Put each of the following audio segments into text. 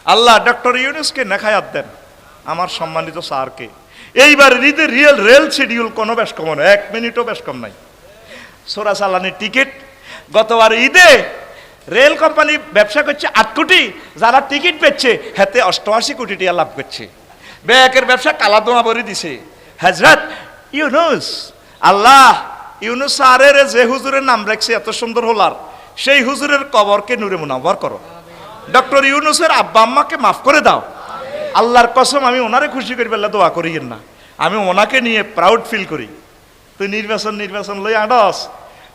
আল্লাহ doctor ইউনূসকে নেখায়াত দেন, আমার সম্মানিত স্যারকে। এইবার ঈদের রেল শিডিউল কোনো বেশ কম নয়, 1 মিনিটও বেশ কম নাই। সোরা চালানির টিকিট গতবার ঈদে রেল কোম্পানি ব্যবসা করছে 8 কোটি, যারা টিকিট পেচ্ছে হাতে 88 কোটি টাকা লাভ করছে। ব্যাকের ব্যবসা কালাদোয়া ভরে দিছে। হযরত ইউনূস, আল্লাহ ইউনূস স্যারের যে হুজুরের নাম রাখছে এত সুন্দর হলার, সেই হুজুরের কবরকে নূরে মুনাওয়ার করো। ডক্টর ইউনূসের আব্বা আম্মাকে মাফ করে দাও। আল্লাহর কসম আমি ওনারে খুশি করি বলে দোয়া করিয়েন না, আমি ওনাকে নিয়ে প্রাউড ফিল করি। তুই নির্বাচন লই আডস,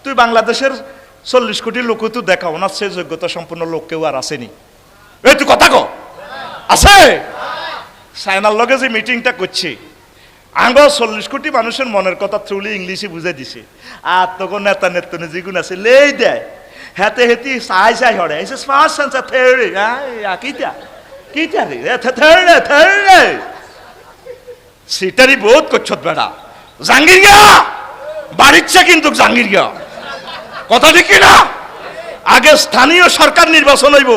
তুই বাংলাদেশের 40 কোটি লোক তুই দেখা, ওনার সে যোগ্যতা সম্পন্ন লোক কেউ আর আসেনি। এই তুই কথা কো আছে? চায়নার লগে যে মিটিংটা করছে, আঙ্গ 40 কোটি মানুষের মনের কথা থ্রুলি ইংলিশে বুঝে দিছে। আর তখন নেতা নেত্রী যেগুন আছে লেই দেয়, হেতে হেতি চাই হরে এসে ফার্স্ট সেন্সার থেওরি কিটা রে থেওরি সিটারি বহুত করছত বেড়া। জাঙ্গির গিয়া বাড়িচ্ছে কিন্তু জাঙ্গির গিয়া কথা ঠিক না। আগে স্থানীয় সরকার নির্বাচন হইব,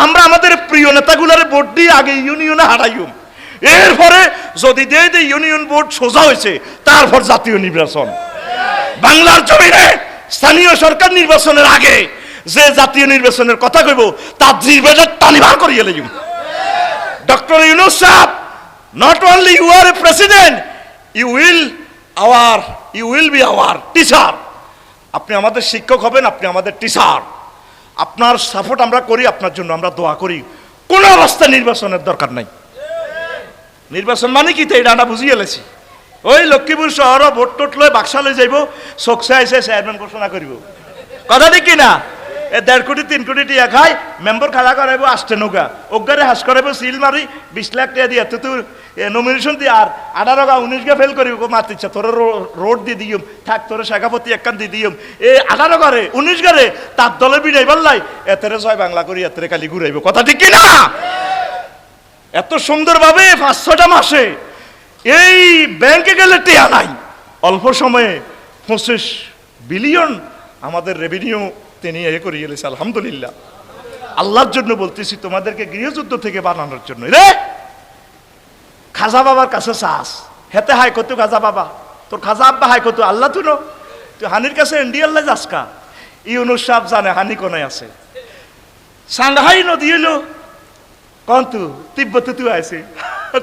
আমরা আমাদের প্রিয় নেতাগুলারে ভোট দিয়ে আগে ইউনিয়নে হারাইম, এরপরে যদি দে ইউনিয়ন বোর্ড সোজা হয়েছে তারপর জাতীয় নির্বাচন। বাংলার জমিনে স্থানীয় সরকার নির্বাচনের আগে যে জাতীয় নির্বাচনের কথা কইব তার জিরবেজার টানি বার করিয়ে লইম। ডক্টর ইউনূস সাহেব, not only you are a president, you will be our teacher. আপনি আমাদের শিক্ষক হবেন, আপনি আমাদের টিচার। আপনার সাপোর্ট আমরা করি, আপনার জন্য আমরা দোয়া করি। কোনো অবস্থা নির্বাচনের দরকার নাই। নির্বাচন মানে কি তো এটা আমরা বুঝিয়ে এলেছি। ওই লক্ষ্মীপুর শহর ভোট টোট লয় বাক্সালে যাইব, চোখসে আইসে চেয়ারম্যান ঘোষণা করিব, কথা ঠিক কিনা। 1.5 কোটি 3 কোটি টিয়া খাই মেম্বার খাড়া করাইব, আসতে নৌকা অজ্ঞারে হাস করাইব, সিল মারি 20 লাখ টাকা দিয়ে তুই নমিনেশন দিয়ে আর 18 গা 19 গা ফেল করিব। মাতিচ্ছা তোর রোড দিয়ে দিম, থাক তোর শাখাপতি একখান দিয়ে দিম। 18 গারে 19 গারে তার দলে বিড়াই পারলাই এতেরে জয় বাংলা করি, এতেরে খালি ঘুরাইব, কথা ঠিক কিনা। এত সুন্দরভাবে 5-6টা মাসে এই ব্যাংকে গেলে টেয়া নাই, অল্প সময়ে 25 বিলিয়ন আমাদের রেভিনিউ তিনি করিয়ে গেছে। আলহামদুলিল্লাহ, আল্লাহর জন্য বলতেছি, তোমাদেরকে গৃহযুদ্ধ থেকে বানানোর জন্য। রে খাজা বাবার কাছে চাস, হেতে হাই কত খাজা বাবা, তোর খাজা আব্বা হাই কত আল্লাহ তুই হানির কাছে ইন্ডিয়াল্লাহ যাসকা। ইউনূস সাহেব জানে হানি কোনায় আছে। সাংহাই নদী হইল কন্তু তিব্বত তুই আছে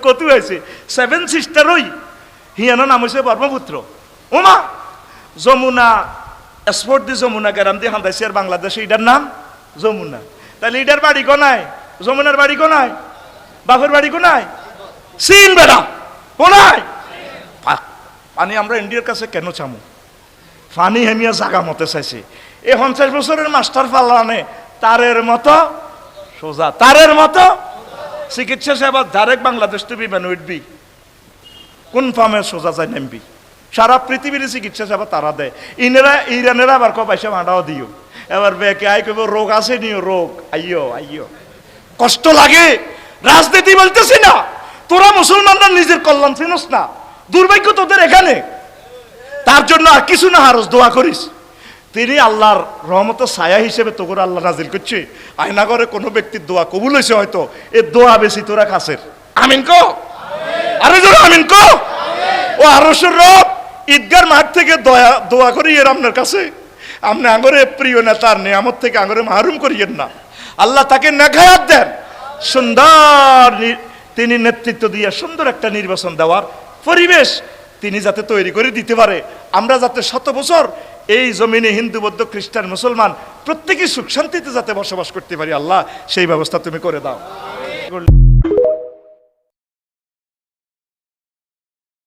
কত আছে 7 সিস্টার ওই হিয়ানো নাম হয়েছে ব্রহ্মপুত্র। ওমা যমুনা এক্সপোর্ট দি যমুনা গ্রাম দিয়ে হান্দাইছে আর বাংলাদেশে এটার নাম যমুনা। তাহলে এটার বাড়ি কোনায়, যমুনার বাড়ি কোনায়, বাপের বাড়ি কোনায়, সিন বেড়া কোনায়। পানি আমরা ইন্ডিয়ার কাছে কেন চামু? পানি হেমিয়া জাগা মতে চাইছে। এই 50 বছরের মাস্টার পাল্লানে তারের মতো সোজা, তারের মতো চিকিৎসা সেবা ডাইরেক্ট বাংলাদেশ টু বিমান উঠবি, কোন ফার্মে সোজা যায় নামবি। সারা পৃথিবীর চিকিৎসা সেবা তারা দেয়। ইরানেরা আবার পয়সা ভাড়াও দিও। এবার বেকে আই কইব রোগ আছে নিও, রোগ আইয়ো কষ্ট লাগে। রাজনীতি বলতেছি না, তোরা মুসলমানরা নিজের কল্যাণ চিনস না, দুর্ভাগ্য তোদের এখানে। তার জন্য আর কিছু না হারস, দোয়া করিস। তিনি আল্লাহর রহমতের ছায়া হিসেবে তোর আল্লাহ নাজিল করছে। আয়নাগরে কোনো ব্যক্তির দোয়া কবুল হয়েছে হয়তো, এ দোয়া বেশি তোরা কাছের। আমিন কো, আরে জোরে আমিন কো। ও আরশের রব ঈদগার মাঠ থেকে দোয়া করি এর আপনার কাছে, আপনি আঙরে প্রিয় নেতার নিয়ামত থেকে আঙরে মাহরুম করিয়েন না। আল্লাহ তাকে নেখায়াত দেন, সুন্দর তিনি নেতৃত্ব দিয়ে সুন্দর একটা নির্বাচন দেওয়ার পরিবেশ তিনি যাতে তৈরি করে দিতে পারে। আমরা যাতে 100 বছর এই জমিনে হিন্দু বৌদ্ধ খ্রিস্টান মুসলমান প্রত্যেকেই সুখ শান্তিতে যাতে বসবাস করতে পারি, আল্লাহ সেই ব্যবস্থা তুমি করে দাও।